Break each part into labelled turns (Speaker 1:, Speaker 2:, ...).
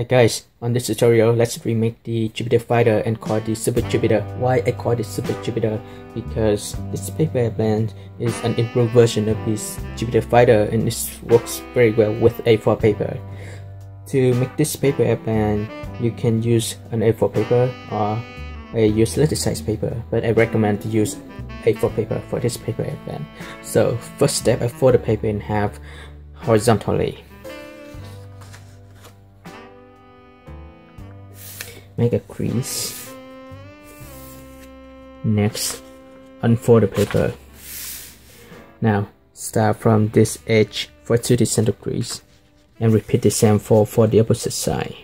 Speaker 1: Hi guys, on this tutorial, let's remake the Jupyter fighter and call it the Super Jupyter. Why I call it Super Jupyter? Because this paper airplane is an improved version of this Jupyter fighter and this works very well with A4 paper. To make this paper airplane, you can use an A4 paper or a useless size paper, but I recommend to use A4 paper for this paper airplane. So first step, I fold the paper in half horizontally. Make a crease. Next, unfold the paper. Now, start from this edge to the center crease and repeat the same fold for the opposite side.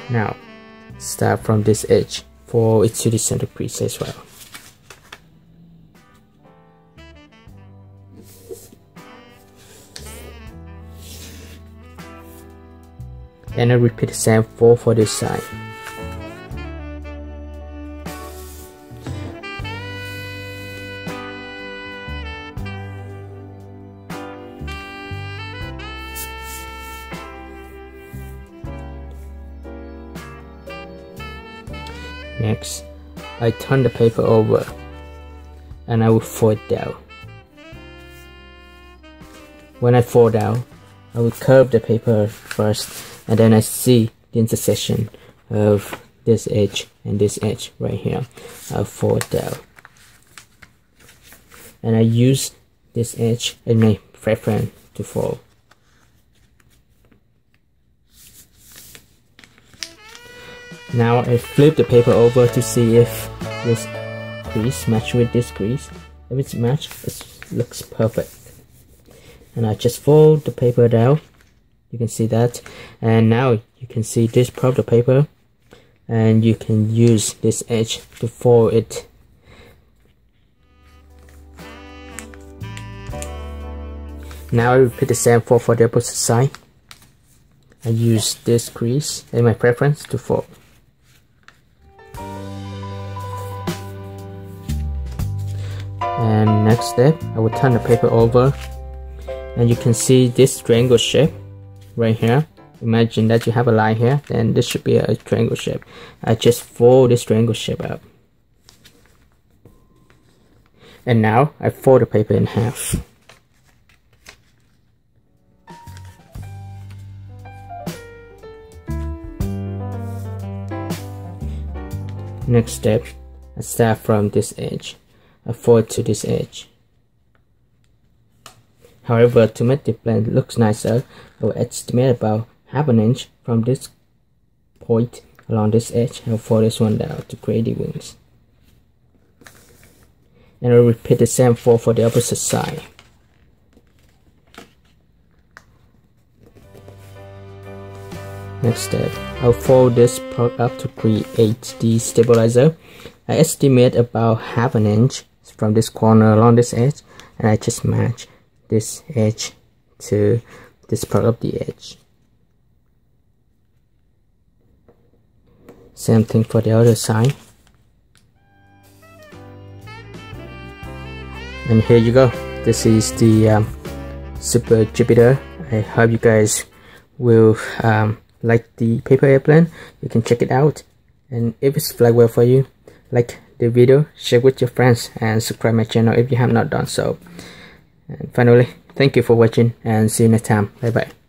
Speaker 1: Now, start from this edge for it to the center crease as well. And I repeat the same fold for this side. Next, I turn the paper over and I will fold down. When I fold down, I will curve the paper first, and then I see the intersection of this edge and this edge right here. I'll fold down, and I use this edge as my reference to fold. Now I flip the paper over to see if this crease matches with this crease. If it's matched, it looks perfect. And I just fold the paper down. You can see that, and now you can see this part of the paper, and you can use this edge to fold it. Now I repeat the same fold for the opposite side. I use this crease as my preference to fold. And next step, I will turn the paper over, and you can see this triangle shape right here. Imagine that you have a line here, then this should be a triangle shape. I just fold this triangle shape up. And now I fold the paper in half. Next step, I start from this edge. I fold to this edge. However, to make the plan look nicer, I will estimate about half an inch from this point along this edge. I'll fold this one down to create the wings. And I'll repeat the same fold for the opposite side. Next step, I'll fold this part up to create the stabilizer. I estimate about half an inch from this corner along this edge, and I just match this edge to this part of the edge. Same thing for the other side. And here you go. This is the Super Jupyter. I hope you guys will like the paper airplane. You can check it out, and if it's fly well for you, like the video, share with your friends, and subscribe my channel if you have not done so. And finally, thank you for watching, and see you next time. Bye bye.